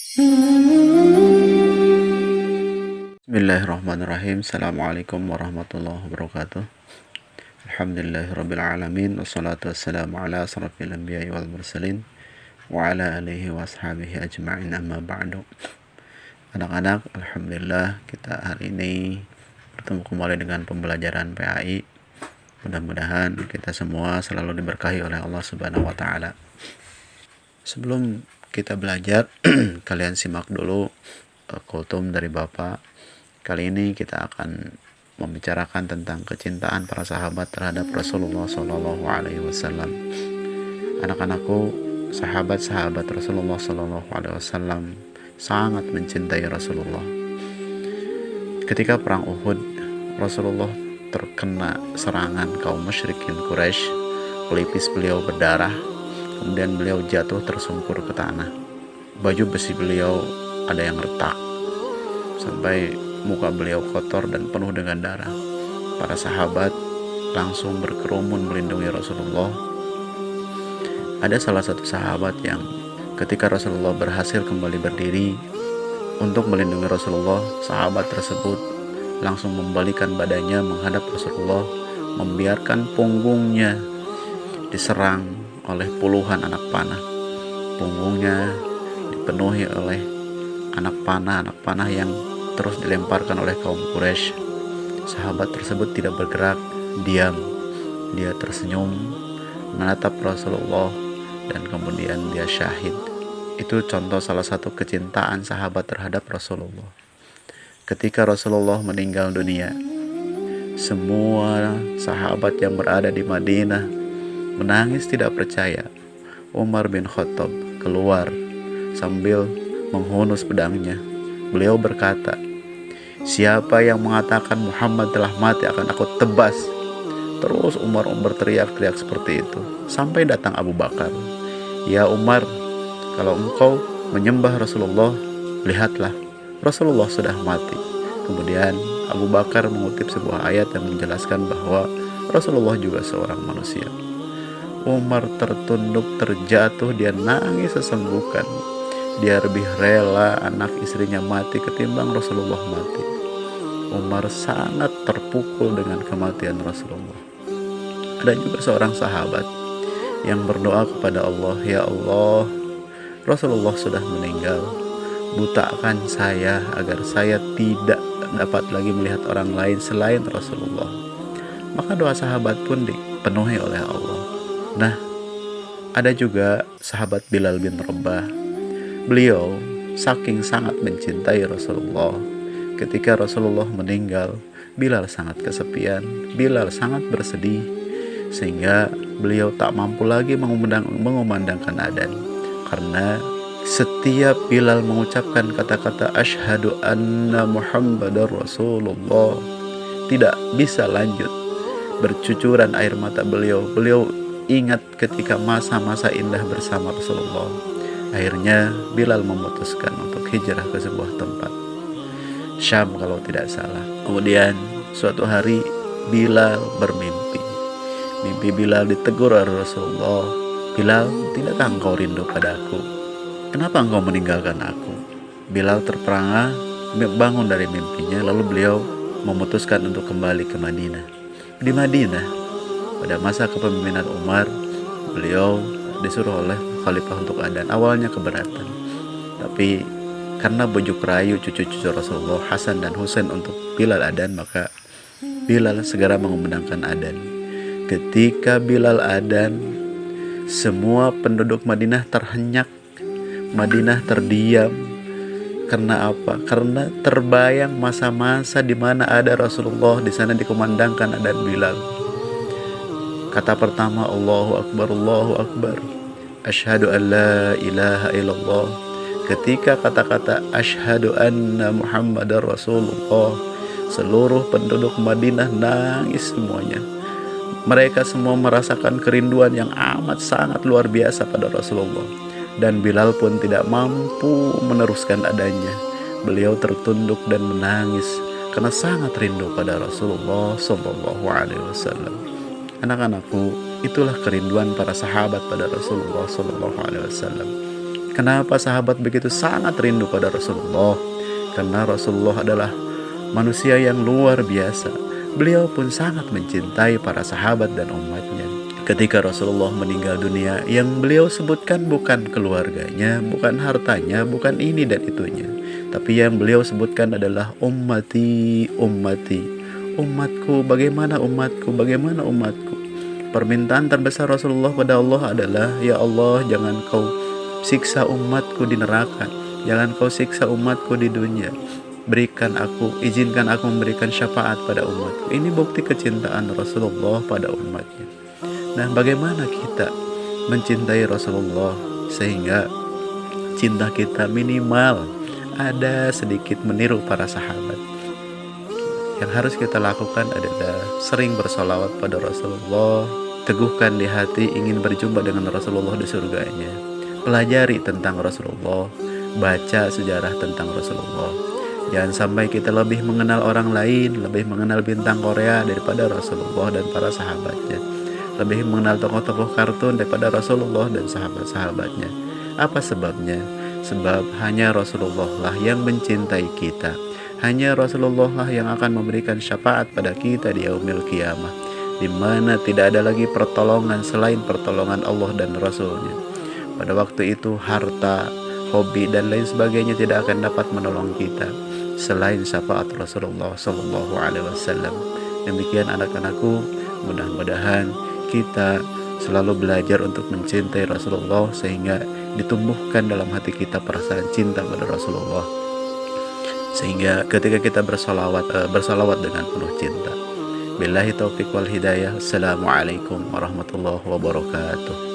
Bismillahirrahmanirrahim. Assalamualaikum warahmatullahi wabarakatuh. Alhamdulillahirrabbilalamin. Wassalatu wassalamu ala asrafil anbiya'i wal mursalin wa ala alihi wa ashabihi ajma'in, amma ba'du. Anak-anak, alhamdulillah kita hari ini bertemu kembali dengan pembelajaran PAI. Mudah-mudahan kita semua selalu diberkahi oleh Allah Subhanahu wa taala. Sebelum kita belajar, kalian simak dulu kultum dari Bapak. Kali ini kita akan membicarakan tentang kecintaan para sahabat terhadap Rasulullah Shallallahu Alaihi Wasallam. Anak-anakku, sahabat-sahabat Rasulullah Shallallahu Alaihi Wasallam sangat mencintai Rasulullah. Ketika perang Uhud, Rasulullah terkena serangan kaum musyrikin Quraisy. Pelipis beliau berdarah, kemudian beliau jatuh tersungkur ke tanah. Baju besi beliau ada yang retak, sampai muka beliau kotor dan penuh dengan darah. Para sahabat langsung berkerumun melindungi Rasulullah. Ada salah satu sahabat yang ketika Rasulullah berhasil kembali berdiri untuk melindungi Rasulullah, sahabat tersebut langsung membalikan badannya menghadap Rasulullah, membiarkan punggungnya diserang oleh puluhan anak panah. Punggungnya dipenuhi oleh anak panah yang terus dilemparkan oleh kaum Quraisy. Sahabat tersebut tidak bergerak, diam. Dia tersenyum menatap Rasulullah dan kemudian dia syahid. Itu contoh salah satu kecintaan sahabat terhadap Rasulullah. Ketika Rasulullah meninggal dunia, semua sahabat yang berada di Madinah menangis tidak percaya. Umar bin Khattab keluar sambil menghunus pedangnya. Beliau berkata, "Siapa yang mengatakan Muhammad telah mati akan aku tebas." Terus Umar berteriak-teriak seperti itu sampai datang Abu Bakar. "Ya Umar, kalau engkau menyembah Rasulullah, lihatlah, Rasulullah sudah mati." Kemudian Abu Bakar mengutip sebuah ayat yang menjelaskan bahwa Rasulullah juga seorang manusia. Umar tertunduk, terjatuh, dia nangis sesenggukan. Dia lebih rela anak istrinya mati ketimbang Rasulullah mati. Umar sangat terpukul dengan kematian Rasulullah. Ada juga seorang sahabat yang berdoa kepada Allah, "Ya Allah, Rasulullah sudah meninggal. Butakan saya agar saya tidak dapat lagi melihat orang lain selain Rasulullah." Maka doa sahabat pun dipenuhi oleh Allah. Nah, ada juga sahabat Bilal bin Rabah. Beliau saking sangat mencintai Rasulullah. Ketika Rasulullah meninggal, Bilal sangat kesepian, Bilal sangat bersedih, sehingga beliau tak mampu lagi mengumandangkan adzan. Karena setiap Bilal mengucapkan kata-kata asyhadu anna Muhammadar Rasulullah, tidak bisa lanjut. Bercucuran air mata beliau ingat ketika masa-masa indah bersama Rasulullah. Akhirnya Bilal memutuskan untuk hijrah ke sebuah tempat, Syam kalau tidak salah. Kemudian suatu hari Bilal bermimpi. Mimpi Bilal ditegur oleh Rasulullah. "Bilal, tidakkah engkau rindu padaku? Kenapa engkau meninggalkan aku?" Bilal terperangah bangun dari mimpinya, lalu beliau memutuskan untuk kembali ke Madinah. Di Madinah, pada masa kepemimpinan Umar, beliau disuruh oleh khalifah untuk adzan. Awalnya keberatan, tapi karena bujuk rayu cucu-cucu Rasulullah Hasan dan Husain untuk Bilal adzan, maka Bilal segera mengumandangkan adzan. Ketika Bilal adzan, semua penduduk Madinah terhenyak, Madinah terdiam. Karena apa? Karena terbayang masa-masa di mana ada Rasulullah, di sana dikumandangkan adzan Bilal. Kata pertama, Allahu Akbar, Allahu Akbar, asyhadu an la ilaha illallah. Ketika kata-kata asyhadu anna Muhammadar Rasulullah, seluruh penduduk Madinah nangis semuanya. Mereka semua merasakan kerinduan yang amat sangat luar biasa pada Rasulullah. Dan Bilal pun tidak mampu meneruskan adanya. Beliau tertunduk dan menangis karena sangat rindu pada Rasulullah Sallallahu Alaihi Wasallam. Anak-anakku, itulah kerinduan para sahabat pada Rasulullah Sallallahu Alaihi Wasallam. Kenapa sahabat begitu sangat rindu pada Rasulullah? Karena Rasulullah adalah manusia yang luar biasa. Beliau pun sangat mencintai para sahabat dan umatnya. Ketika Rasulullah meninggal dunia, yang beliau sebutkan bukan keluarganya, bukan hartanya, bukan ini dan itunya, tapi yang beliau sebutkan adalah ummati, ummati, umatku, bagaimana umatku, bagaimana umatku. Permintaan terbesar Rasulullah pada Allah adalah, ya Allah, jangan kau siksa umatku di neraka, jangan kau siksa umatku di dunia, berikan aku, izinkan aku memberikan syafaat pada umatku. Ini bukti kecintaan Rasulullah pada umatnya. Nah, bagaimana kita mencintai Rasulullah sehingga cinta kita minimal ada sedikit meniru para sahabat? Yang harus kita lakukan adalah sering bersolawat pada Rasulullah, teguhkan di hati ingin berjumpa dengan Rasulullah di surganya, pelajari tentang Rasulullah, baca sejarah tentang Rasulullah. Jangan sampai kita lebih mengenal orang lain, lebih mengenal bintang Korea daripada Rasulullah dan para sahabatnya, lebih mengenal tokoh-tokoh kartun daripada Rasulullah dan sahabat-sahabatnya. Apa sebabnya? Sebab hanya Rasulullah lah yang mencintai kita. Hanya Rasulullah lah yang akan memberikan syafaat pada kita di yaumil qiyamah, di mana tidak ada lagi pertolongan selain pertolongan Allah dan Rasulnya. Pada waktu itu harta, hobi dan lain sebagainya tidak akan dapat menolong kita selain syafaat Rasulullah Sallallahu Alaihi Wasallam. Demikian anak-anakku, mudah-mudahan kita selalu belajar untuk mencintai Rasulullah sehingga ditumbuhkan dalam hati kita perasaan cinta pada Rasulullah, sehingga ketika kita bersolawat dengan penuh cinta. Billahi taufiq wal hidayah. Assalamualaikum warahmatullahi wabarakatuh.